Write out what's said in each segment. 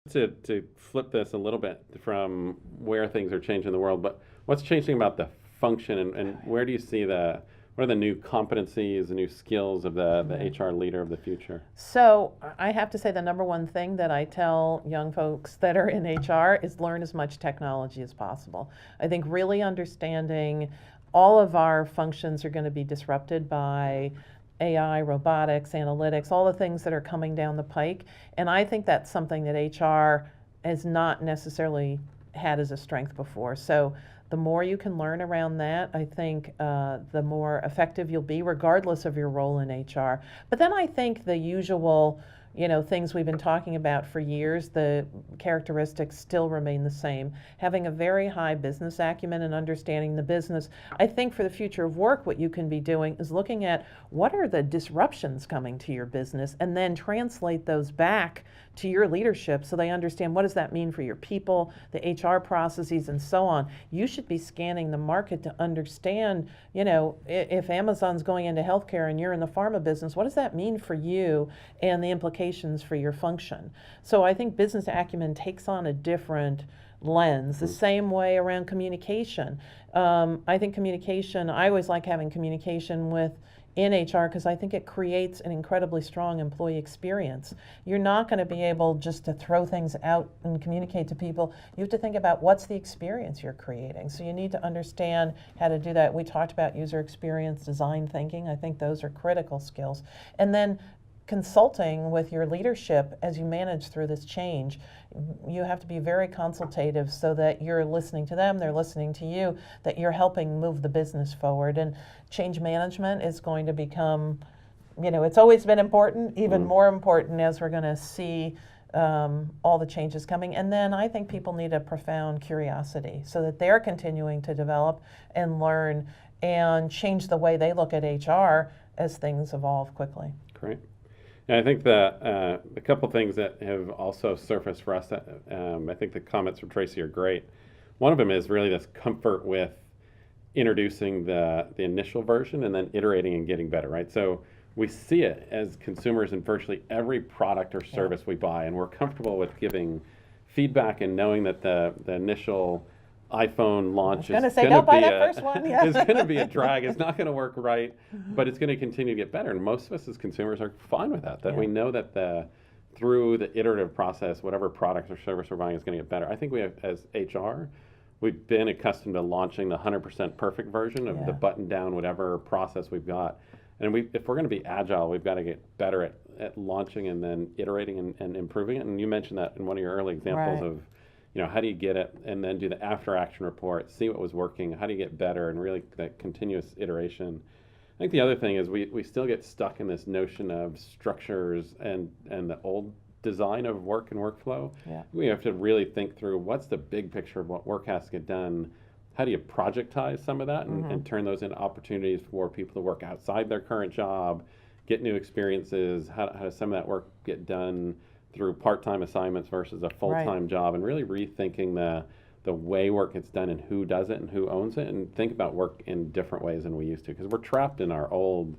To flip this a little bit from where things are changing in the world, but what's changing about the function, and where do you see what are the new competencies, the new skills of the HR leader of the future? So I have to say the number one thing that I tell young folks that are in HR is learn as much technology as possible. I think really understanding all of our functions are going to be disrupted by AI, robotics, analytics, all the things that are coming down the pike. And I think that's something that HR has not necessarily had as a strength before. So the more you can learn around that, I think the more effective you'll be, regardless of your role in HR. But then I think the usual, things we've been talking about for years, the characteristics still remain the same. Having a very high business acumen and understanding the business. I think for the future of work, what you can be doing is looking at what are the disruptions coming to your business and then translate those back to your leadership so they understand what does that mean for your people, the HR processes, and so on. You should be scanning the market to understand, if Amazon's going into healthcare and you're in the pharma business, what does that mean for you and the implications for your function? So I think business acumen takes on a different lens. The same way around communication. I think communication, I always like having communication in HR because I think it creates an incredibly strong employee experience. You're not going to be able just to throw things out and communicate to people. You have to think about what's the experience you're creating. So you need to understand how to do that. We talked about user experience, design thinking. I think those are critical skills. And then consulting with your leadership as you manage through this change. You have to be very consultative so that you're listening to them, they're listening to you, that you're helping move the business forward. And change management is going to become, it's always been important, even more important as we're going to see all the changes coming. And then I think people need a profound curiosity so that they're continuing to develop and learn and change the way they look at HR as things evolve quickly. Great. And I think that a couple things that have also surfaced for us, I think the comments from Tracy are great. One of them is really this comfort with introducing the initial version and then iterating and getting better, right? So we see it as consumers in virtually every product or service we buy, and we're comfortable with giving feedback and knowing that the initial iPhone launch is going to be a drag. It's not going to work right, but it's going to continue to get better. And most of us as consumers are fine with that. We know that through the iterative process, whatever product or service we're buying is going to get better. I think we have, as HR, we've been accustomed to launching the 100% perfect version of the button down, whatever process we've got. And if we're going to be agile, we've got to get better at launching and then iterating and improving it. And you mentioned that in one of your early examples of, how do you get it and then do the after action report, see what was working, how do you get better, and really that continuous iteration. I think the other thing is we still get stuck in this notion of structures and the old design of work and workflow. We have to really think through what's the big picture of what work has to get done. How do you projectize some of that and turn those into opportunities for people to work outside their current job, get new experiences? How does some of that work get done through part-time assignments versus a full-time job, and really rethinking the way work gets done and who does it and who owns it, and think about work in different ways than we used to, because we're trapped in our old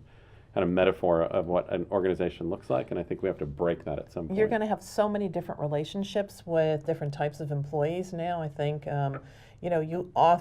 kind of metaphor of what an organization looks like, and I think we have to break that at some point. You're going to have so many different relationships with different types of employees now. I think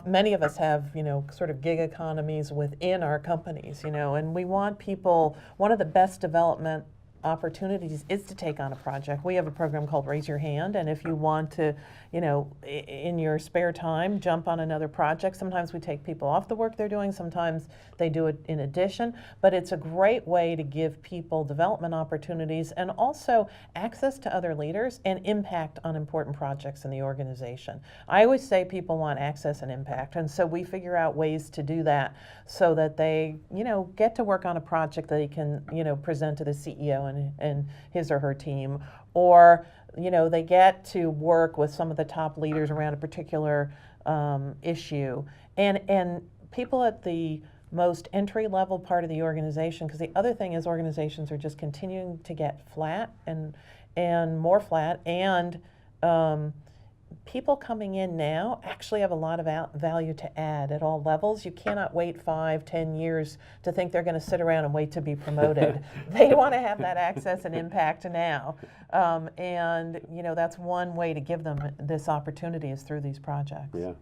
many of us have sort of gig economies within our companies, and we want people. One of the best development opportunities is to take on a project. We have a program called Raise Your Hand, and if you want to, in your spare time, jump on another project. Sometimes we take people off the work they're doing, sometimes they do it in addition, but it's a great way to give people development opportunities and also access to other leaders and impact on important projects in the organization. I always say people want access and impact, and so we figure out ways to do that so that they, get to work on a project that they can, present to the CEO and his or her team, or they get to work with some of the top leaders around a particular issue, and people at the most entry-level part of the organization, because the other thing is organizations are just continuing to get flat and more flat, and people coming in now actually have a lot of value to add at all levels. You cannot wait 5, 10 years to think they're going to sit around and wait to be promoted. They want to have that access and impact now. And, you know, that's one way to give them this opportunity is through these projects. Yeah.